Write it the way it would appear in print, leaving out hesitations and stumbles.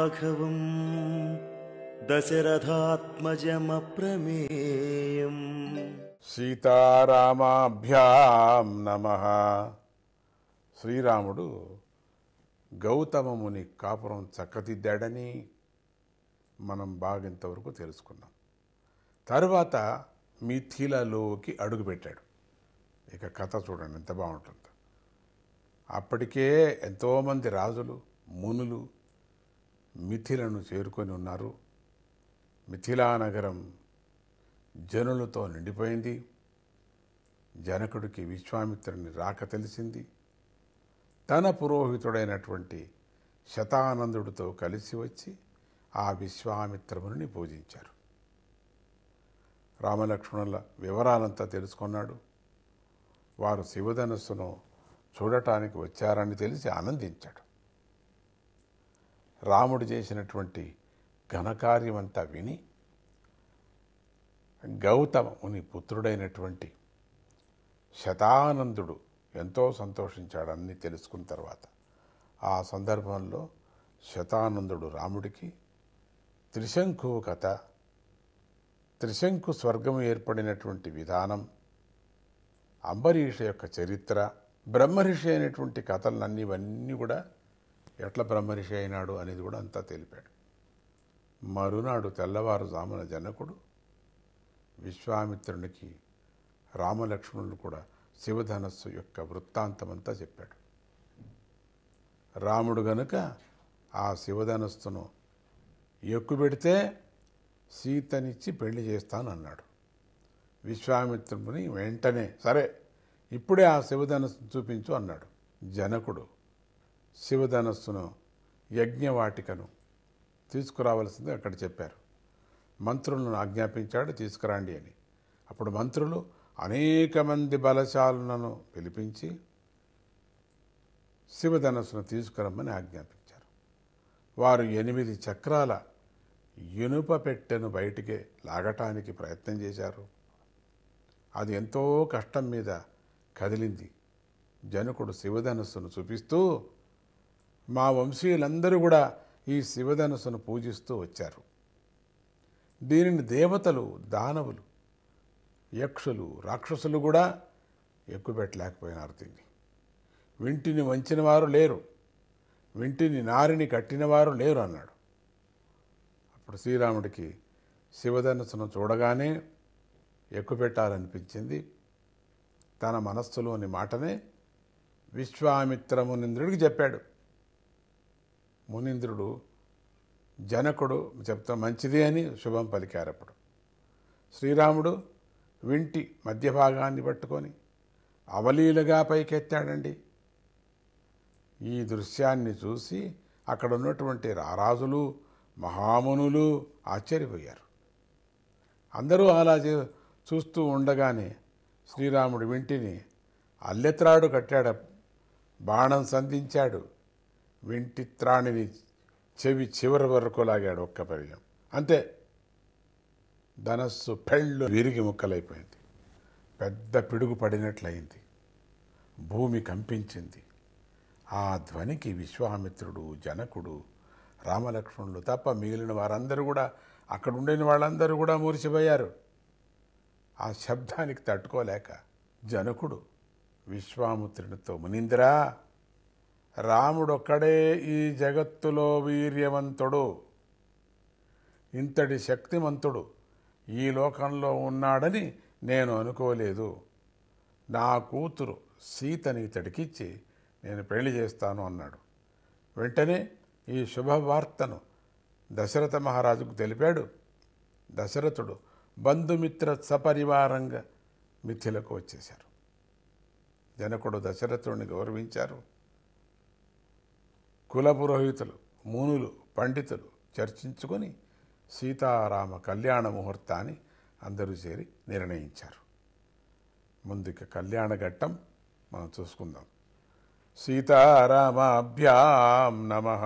రాఘవం దశరథాత్మజమప్రమేయం. సీతారామాభ్యాం నమః. శ్రీరాముడు గౌతమముని కాపురం చక్కదిద్దాడని మనం బాగింతవరకు తెలుసుకున్నాం. తరువాత మిథిలలోకి అడుగుపెట్టాడు. ఇక కథ చూడండి ఎంత బాగుంటుందో. అప్పటికే ఎంతోమంది రాజులు మునులు మిథిలను చేరుకొని ఉన్నారు. మిథిలా నగరం జనులతో నిండిపోయింది. జనకుడికి విశ్వామిత్రుని రాక తెలిసింది. తన పురోహితుడైనటువంటి శతానందుడితో కలిసి వచ్చి ఆ విశ్వామిత్రముని పూజించారు. రామలక్ష్మణుల వివరాలంతా తెలుసుకున్నాడు. వారు శివధనస్సును చూడటానికి వచ్చారని తెలిసి ఆనందించాడు. రాముడు చేసినటువంటి ఘనకార్యమంతా విని గౌతముని పుత్రుడైనటువంటి శతానందుడు ఎంతో సంతోషించాడని తెలుసుకున్న తర్వాత ఆ సందర్భంలో శతానందుడు రాముడికి త్రిశంకువు కథ, త్రిశంకు స్వర్గము ఏర్పడినటువంటి విధానం, అంబరీష యొక్క చరిత్ర, బ్రహ్మర్షి అయినటువంటి కథలన్నీ ఇవన్నీ కూడా ఎట్లా బ్రహ్మర్షి అయినాడు అనేది కూడా అంతా తెలిపాడు. మరునాడు తెల్లవారుజామున జనకుడు విశ్వామిత్రునికి రామలక్ష్మణులు కూడా శివధనస్సు యొక్క వృత్తాంతమంతా చెప్పాడు. రాముడు గనుక ఆ శివధనస్సును ఎక్కుపెడితే సీతనిచ్చి పెళ్లి చేస్తానన్నాడు. విశ్వామిత్రుని వెంటనే సరే ఇప్పుడే ఆ శివధనస్సును చూపించు అన్నాడు. జనకుడు శివధనస్సును యజ్ఞవాటికను తీసుకురావలసింది అక్కడ చెప్పారు. మంత్రులను ఆజ్ఞాపించాడు తీసుకురండి అని. అప్పుడు మంత్రులు అనేక మంది బలశాలులను పిలిపించి శివధనస్సును తీసుకురమ్మని ఆజ్ఞాపించారు. వారు 8 చక్రాల ఇనుప పెట్టెను బయటికి లాగటానికి ప్రయత్నం చేశారు. అది ఎంతో కష్టం మీద కదిలింది. జనకుడు శివధనస్సును చూపిస్తూ మా వంశీయులందరూ కూడా ఈ శివధనస్సును పూజిస్తూ వచ్చారు. దీనిని దేవతలు, దానవులు, యక్షులు, రాక్షసులు కూడా ఎక్కుపెట్టలేకపోయినారు. దీన్ని వింటిని వంచిన వారు లేరు, వింటిని నారిని కట్టినవారు లేరు అన్నాడు. అప్పుడు శ్రీరాముడికి శివధనస్సును చూడగానే ఎక్కుపెట్టాలనిపించింది. తన మనస్సులోని మాటనే విశ్వామిత్ర మునీంద్రుడికి చెప్పాడు. మునీంద్రుడు జనకుడు చెప్తా మంచిది అని శుభం పలికారు. అప్పుడు శ్రీరాముడు వింటి మధ్య భాగాన్ని పట్టుకొని అవలీలగా పైకెత్తాడండి. ఈ దృశ్యాన్ని చూసి అక్కడ ఉన్నటువంటి రారాజులు, మహామునులు ఆశ్చర్యపోయారు. అందరూ అలా చూస్తూ ఉండగానే శ్రీరాముడు వింటిని అల్లెత్రాడు కట్టాడు, బాణం సంధించాడు, వింటి త్రాణిని చెవి చివరి వరకు లాగాడు. ఒక్క పరిగం అంతే, ధనస్సు పెళ్ళు విరిగి ముక్కలైపోయింది. పెద్ద పిడుగు పడినట్లయింది. భూమి కంపించింది. ఆ ధ్వనికి విశ్వామిత్రుడు, జనకుడు, రామలక్ష్మణులు తప్ప మిగిలిన వారందరూ కూడా, అక్కడ ఉండిన వాళ్ళందరూ కూడా మూర్చిపోయారు. ఆ శబ్దానికి తట్టుకోలేక జనకుడు విశ్వామిత్రునితో మునీంద్రా, రాముడొక్కడే ఈ జగత్తులో వీర్యవంతుడు, ఇంతటి శక్తిమంతుడు ఈ లోకంలో ఉన్నాడని నేను అనుకోలేదు. నా కూతురు సీతని ఇతడికిచ్చి నేను పెళ్లి చేస్తాను అన్నాడు. వెంటనే ఈ శుభవార్తను దశరథ మహారాజుకు తెలిపాడు. దశరథుడు బంధుమిత్ర సపరివారంగా మిథిలకు వచ్చేశారు. జనకుడు దశరథుడిని గౌరవించారు. కులపురోహితులు, మునులు, పండితులు చర్చించుకొని సీతారామ కళ్యాణ ముహూర్తాన్ని అందరూ చేరి నిర్ణయించారు. ముందుక కళ్యాణ ఘట్టం మనం చూసుకుందాం. సీతారామాభ్యాం నమః.